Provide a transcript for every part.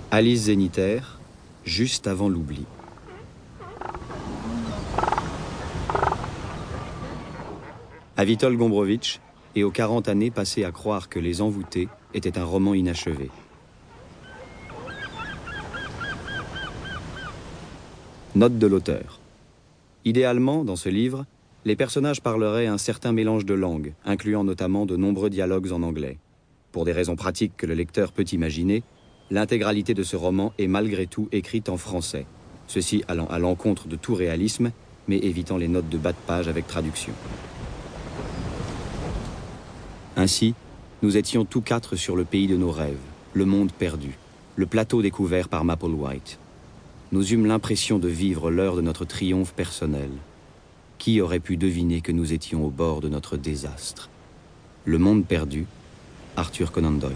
Alice Zénitaire, juste avant l'oubli. À Witold Gombrowicz, et aux 40 années passées à croire que Les Envoûtés était un roman inachevé. Note de l'auteur. Idéalement, dans ce livre, les personnages parleraient un certain mélange de langues, incluant notamment de nombreux dialogues en anglais. Pour des raisons pratiques que le lecteur peut imaginer, l'intégralité de ce roman est malgré tout écrite en français, ceci allant à l'encontre de tout réalisme, mais évitant les notes de bas de page avec traduction. Ainsi, nous étions tous quatre sur le pays de nos rêves, le monde perdu, le plateau découvert par Mapplewhite. Nous eûmes l'impression de vivre l'heure de notre triomphe personnel. Qui aurait pu deviner que nous étions au bord de notre désastre? Le monde perdu, Arthur Conan Doyle.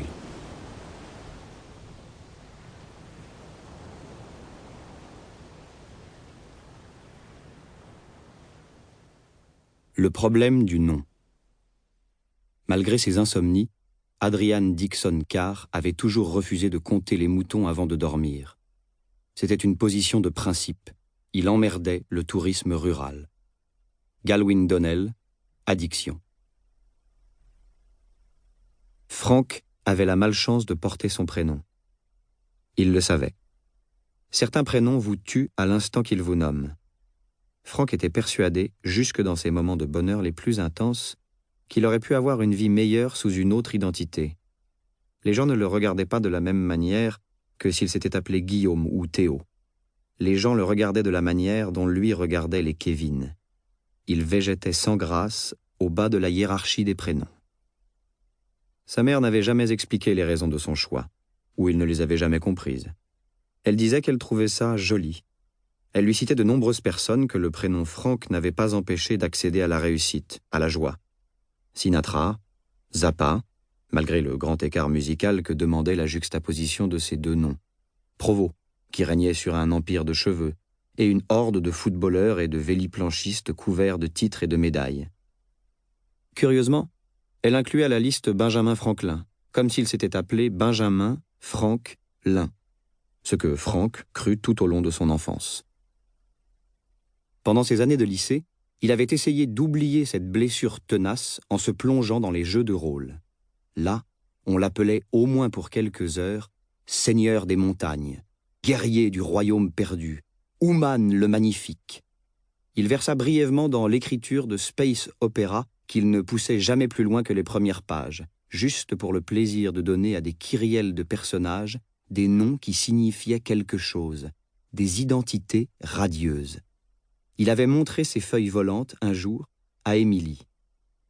Le problème du nom. Malgré ses insomnies, Adrian Dixon Carr avait toujours refusé de compter les moutons avant de dormir. C'était une position de principe. Il emmerdait le tourisme rural. Galwin Donnell, addiction. Frank avait la malchance de porter son prénom. Il le savait. Certains prénoms vous tuent à l'instant qu'ils vous nomment. Frank était persuadé, jusque dans ses moments de bonheur les plus intenses, qu'il aurait pu avoir une vie meilleure sous une autre identité. Les gens ne le regardaient pas de la même manière que s'il s'était appelé Guillaume ou Théo. Les gens le regardaient de la manière dont lui regardait les Kevin. Il végétait sans grâce au bas de la hiérarchie des prénoms. Sa mère n'avait jamais expliqué les raisons de son choix, ou il ne les avait jamais comprises. Elle disait qu'elle trouvait ça joli. Elle lui citait de nombreuses personnes que le prénom Frank n'avait pas empêché d'accéder à la réussite, à la joie. Sinatra, Zappa, malgré le grand écart musical que demandait la juxtaposition de ces deux noms. Provost, qui régnait sur un empire de cheveux, et une horde de footballeurs et de véliplanchistes couverts de titres et de médailles. Curieusement, elle incluait à la liste Benjamin Franklin, comme s'il s'était appelé Benjamin Frank Lin, ce que Frank crut tout au long de son enfance. Pendant ses années de lycée, il avait essayé d'oublier cette blessure tenace en se plongeant dans les jeux de rôle. Là, on l'appelait au moins pour quelques heures « Seigneur des montagnes », « Guerrier du royaume perdu », « Ouman le magnifique ». Il versa brièvement dans l'écriture de space opéra qu'il ne poussait jamais plus loin que les premières pages, juste pour le plaisir de donner à des kyrielles de personnages des noms qui signifiaient quelque chose, des identités radieuses. Il avait montré ces feuilles volantes un jour à Émilie.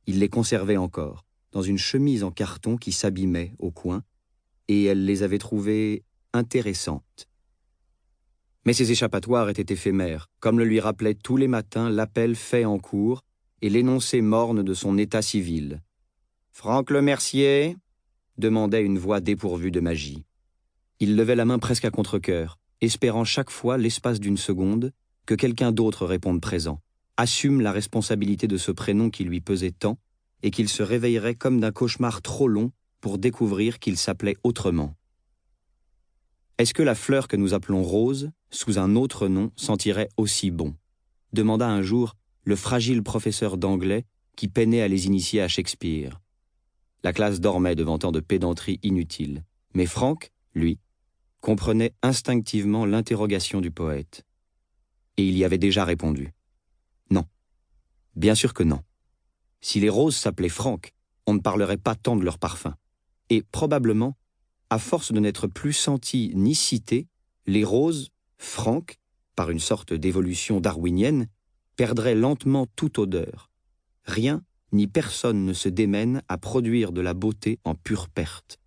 Il les conservait encore, dans une chemise en carton qui s'abîmait au coin, et elle les avait trouvées intéressantes. Mais ces échappatoires étaient éphémères, comme le lui rappelait tous les matins l'appel fait en cour et l'énoncé morne de son état civil. « Franck Le Mercier ?» demandait une voix dépourvue de magie. Il levait la main presque à contre-cœur, espérant chaque fois, l'espace d'une seconde, que quelqu'un d'autre réponde présent, assume la responsabilité de ce prénom qui lui pesait tant, et qu'il se réveillerait comme d'un cauchemar trop long pour découvrir qu'il s'appelait autrement. Est-ce que la fleur que nous appelons rose, sous un autre nom, sentirait aussi bon? Demanda un jour le fragile professeur d'anglais qui peinait à les initier à Shakespeare. La classe dormait devant tant de pédanterie inutile, mais Frank, lui, comprenait instinctivement l'interrogation du poète. Et il y avait déjà répondu. Non. Bien sûr que non. Si les roses s'appelaient Frank, on ne parlerait pas tant de leur parfum. Et probablement, à force de n'être plus senties ni citées, les roses, Frank, par une sorte d'évolution darwinienne, perdraient lentement toute odeur. Rien ni personne ne se démène à produire de la beauté en pure perte.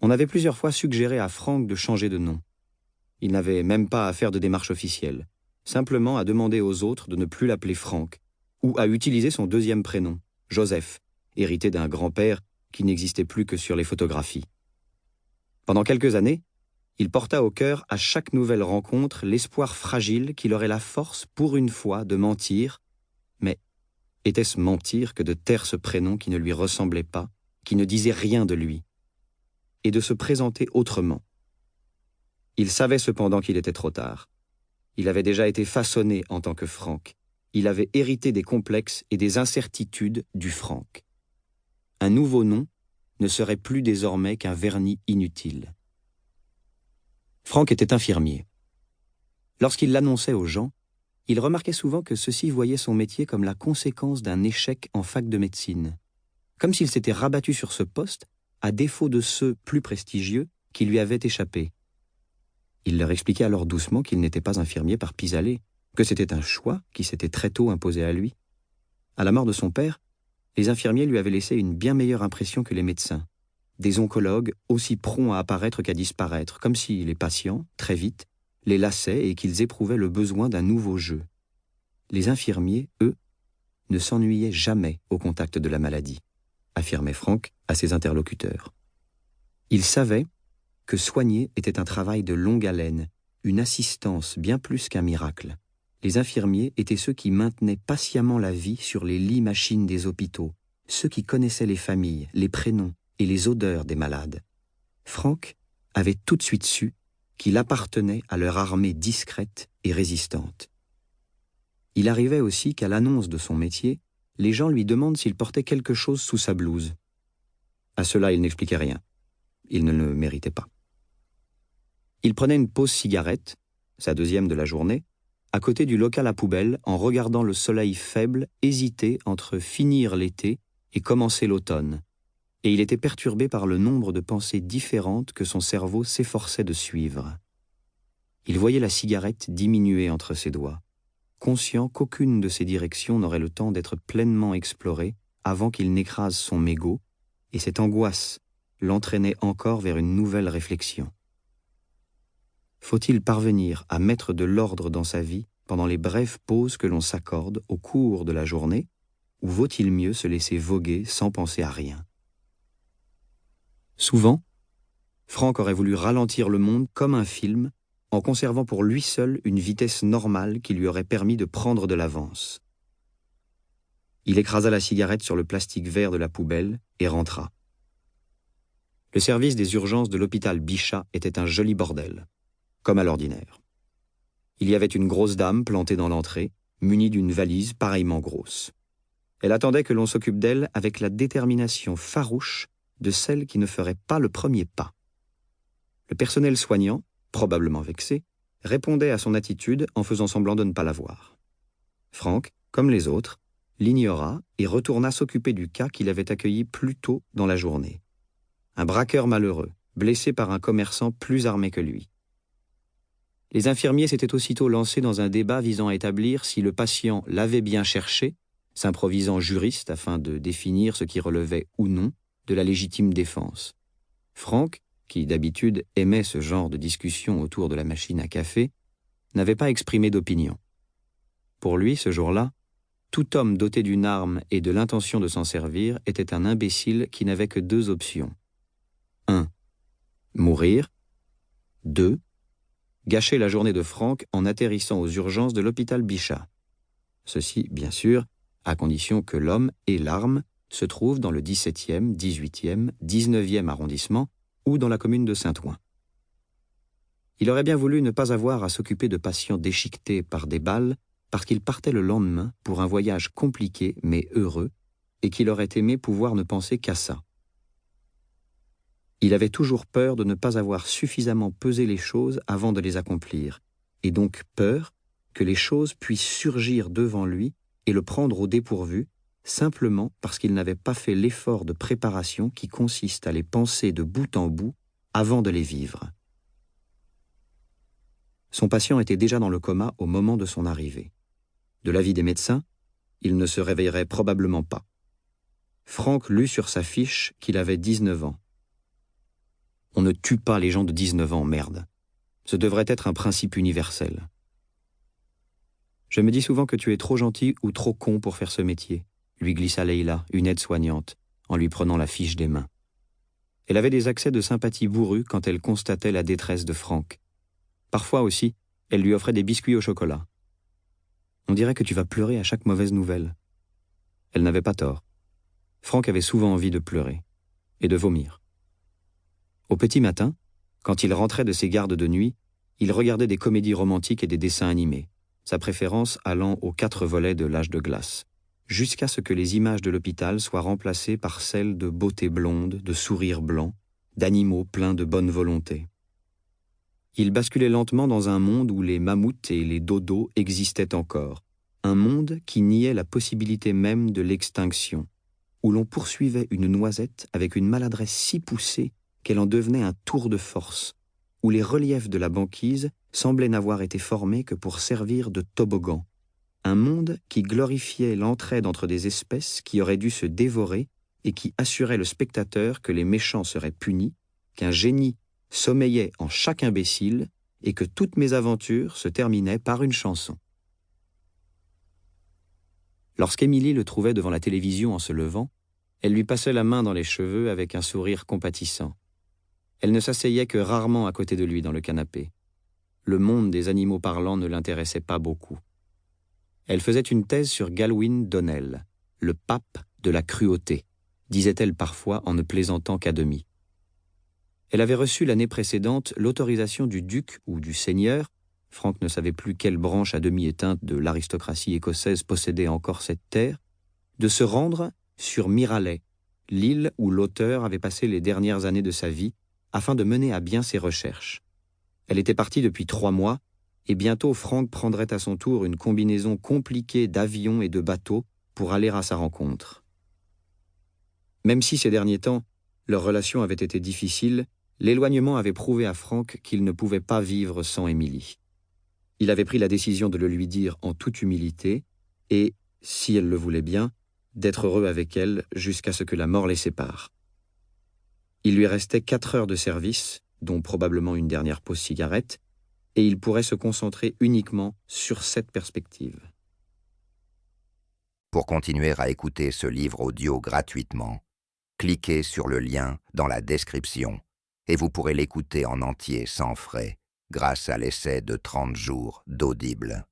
On avait plusieurs fois suggéré à Frank de changer de nom. Il n'avait même pas à faire de démarche officielle, simplement à demander aux autres de ne plus l'appeler Frank, ou à utiliser son deuxième prénom, Joseph, hérité d'un grand-père qui n'existait plus que sur les photographies. Pendant quelques années, il porta au cœur à chaque nouvelle rencontre l'espoir fragile qu'il aurait la force, pour une fois, de mentir, mais était-ce mentir que de taire ce prénom qui ne lui ressemblait pas, qui ne disait rien de lui, et de se présenter autrement? Il savait cependant qu'il était trop tard. Il avait déjà été façonné en tant que Franck. Il avait hérité des complexes et des incertitudes du Franck. Un nouveau nom ne serait plus désormais qu'un vernis inutile. Franck était infirmier. Lorsqu'il l'annonçait aux gens, il remarquait souvent que ceux-ci voyaient son métier comme la conséquence d'un échec en fac de médecine, comme s'il s'était rabattu sur ce poste à défaut de ceux plus prestigieux qui lui avaient échappé. Il leur expliquait alors doucement qu'il n'était pas infirmier par pis-aller, que c'était un choix qui s'était très tôt imposé à lui. À la mort de son père, les infirmiers lui avaient laissé une bien meilleure impression que les médecins, des oncologues aussi prompts à apparaître qu'à disparaître, comme si les patients, très vite, les lassaient et qu'ils éprouvaient le besoin d'un nouveau jeu. Les infirmiers, eux, ne s'ennuyaient jamais au contact de la maladie, affirmait Franck à ses interlocuteurs. Ils savaient que soigner était un travail de longue haleine, une assistance bien plus qu'un miracle. Les infirmiers étaient ceux qui maintenaient patiemment la vie sur les lits machines des hôpitaux, ceux qui connaissaient les familles, les prénoms et les odeurs des malades. Franck avait tout de suite su qu'il appartenait à leur armée discrète et résistante. Il arrivait aussi qu'à l'annonce de son métier, les gens lui demandent s'il portait quelque chose sous sa blouse. À cela, il n'expliquait rien. Il ne le méritait pas. Il prenait une pause cigarette, sa deuxième de la journée, à côté du local à poubelle en regardant le soleil faible hésiter entre finir l'été et commencer l'automne, et il était perturbé par le nombre de pensées différentes que son cerveau s'efforçait de suivre. Il voyait la cigarette diminuer entre ses doigts, conscient qu'aucune de ces directions n'aurait le temps d'être pleinement explorée avant qu'il n'écrase son mégot, et cette angoisse l'entraînait encore vers une nouvelle réflexion. Faut-il parvenir à mettre de l'ordre dans sa vie pendant les brèves pauses que l'on s'accorde au cours de la journée, ou vaut-il mieux se laisser voguer sans penser à rien ? Souvent, Franck aurait voulu ralentir le monde comme un film, en conservant pour lui seul une vitesse normale qui lui aurait permis de prendre de l'avance. Il écrasa la cigarette sur le plastique vert de la poubelle et rentra. Le service des urgences de l'hôpital Bichat était un joli bordel, comme à l'ordinaire. Il y avait une grosse dame plantée dans l'entrée, munie d'une valise pareillement grosse. Elle attendait que l'on s'occupe d'elle avec la détermination farouche de celle qui ne ferait pas le premier pas. Le personnel soignant, probablement vexé, répondait à son attitude en faisant semblant de ne pas la voir. Franck, comme les autres, l'ignora et retourna s'occuper du cas qu'il avait accueilli plus tôt dans la journée. Un braqueur malheureux, blessé par un commerçant plus armé que lui. Les infirmiers s'étaient aussitôt lancés dans un débat visant à établir si le patient l'avait bien cherché, s'improvisant juriste afin de définir ce qui relevait ou non de la légitime défense. Franck, qui d'habitude aimait ce genre de discussion autour de la machine à café, n'avait pas exprimé d'opinion. Pour lui, ce jour-là, tout homme doté d'une arme et de l'intention de s'en servir était un imbécile qui n'avait que deux options. 1. Mourir. 2. Gâcher la journée de Franck en atterrissant aux urgences de l'hôpital Bichat. Ceci, bien sûr, à condition que l'homme et l'arme se trouvent dans le 17e, 18e, 19e arrondissement ou dans la commune de Saint-Ouen. Il aurait bien voulu ne pas avoir à s'occuper de patients déchiquetés par des balles parce qu'il partait le lendemain pour un voyage compliqué mais heureux et qu'il aurait aimé pouvoir ne penser qu'à ça. Il avait toujours peur de ne pas avoir suffisamment pesé les choses avant de les accomplir, et donc peur que les choses puissent surgir devant lui et le prendre au dépourvu, simplement parce qu'il n'avait pas fait l'effort de préparation qui consiste à les penser de bout en bout avant de les vivre. Son patient était déjà dans le coma au moment de son arrivée. De l'avis des médecins, il ne se réveillerait probablement pas. Franck lut sur sa fiche qu'il avait 19 ans. On ne tue pas les gens de 19 ans, merde. Ce devrait être un principe universel. Je me dis souvent que tu es trop gentil ou trop con pour faire ce métier, lui glissa Leïla, une aide-soignante, en lui prenant la fiche des mains. Elle avait des accès de sympathie bourrue quand elle constatait la détresse de Franck. Parfois aussi, elle lui offrait des biscuits au chocolat. On dirait que tu vas pleurer à chaque mauvaise nouvelle. Elle n'avait pas tort. Franck avait souvent envie de pleurer et de vomir. Au petit matin, quand il rentrait de ses gardes de nuit, Il regardait des comédies romantiques et des dessins animés, sa préférence allant aux 4 volets de l'âge de glace, jusqu'à ce que les images de l'hôpital soient remplacées par celles de beauté blonde, de sourires blancs, d'animaux pleins de bonne volonté. Il basculait lentement dans un monde où les mammouths et les dodos existaient encore, un monde qui niait la possibilité même de l'extinction, où l'on poursuivait une noisette avec une maladresse si poussée qu'elle en devenait un tour de force, où les reliefs de la banquise semblaient n'avoir été formés que pour servir de toboggan, un monde qui glorifiait l'entraide entre des espèces qui auraient dû se dévorer et qui assurait le spectateur que les méchants seraient punis, qu'un génie sommeillait en chaque imbécile et que toutes mes aventures se terminaient par une chanson. Lorsqu'Émilie le trouvait devant la télévision en se levant, elle lui passait la main dans les cheveux avec un sourire compatissant. Elle ne s'asseyait que rarement à côté de lui dans le canapé. Le monde des animaux parlants ne l'intéressait pas beaucoup. Elle faisait une thèse sur Galwin Donnell, le pape de la cruauté, disait-elle parfois en ne plaisantant qu'à demi. Elle avait reçu l'année précédente l'autorisation du duc ou du seigneur, Franck ne savait plus quelle branche à demi éteinte de l'aristocratie écossaise possédait encore cette terre, de se rendre sur Miralay, l'île où l'auteur avait passé les dernières années de sa vie, afin de mener à bien ses recherches. Elle était partie depuis 3 mois, et bientôt Franck prendrait à son tour une combinaison compliquée d'avions et de bateaux pour aller à sa rencontre. Même si ces derniers temps, leur relation avait été difficile, l'éloignement avait prouvé à Franck qu'il ne pouvait pas vivre sans Émilie. Il avait pris la décision de le lui dire en toute humilité et, si elle le voulait bien, d'être heureux avec elle jusqu'à ce que la mort les sépare. Il lui restait 4 heures de service, dont probablement une dernière pause cigarette, et il pourrait se concentrer uniquement sur cette perspective. Pour continuer à écouter ce livre audio gratuitement, cliquez sur le lien dans la description et vous pourrez l'écouter en entier sans frais grâce à l'essai de 30 jours d'Audible.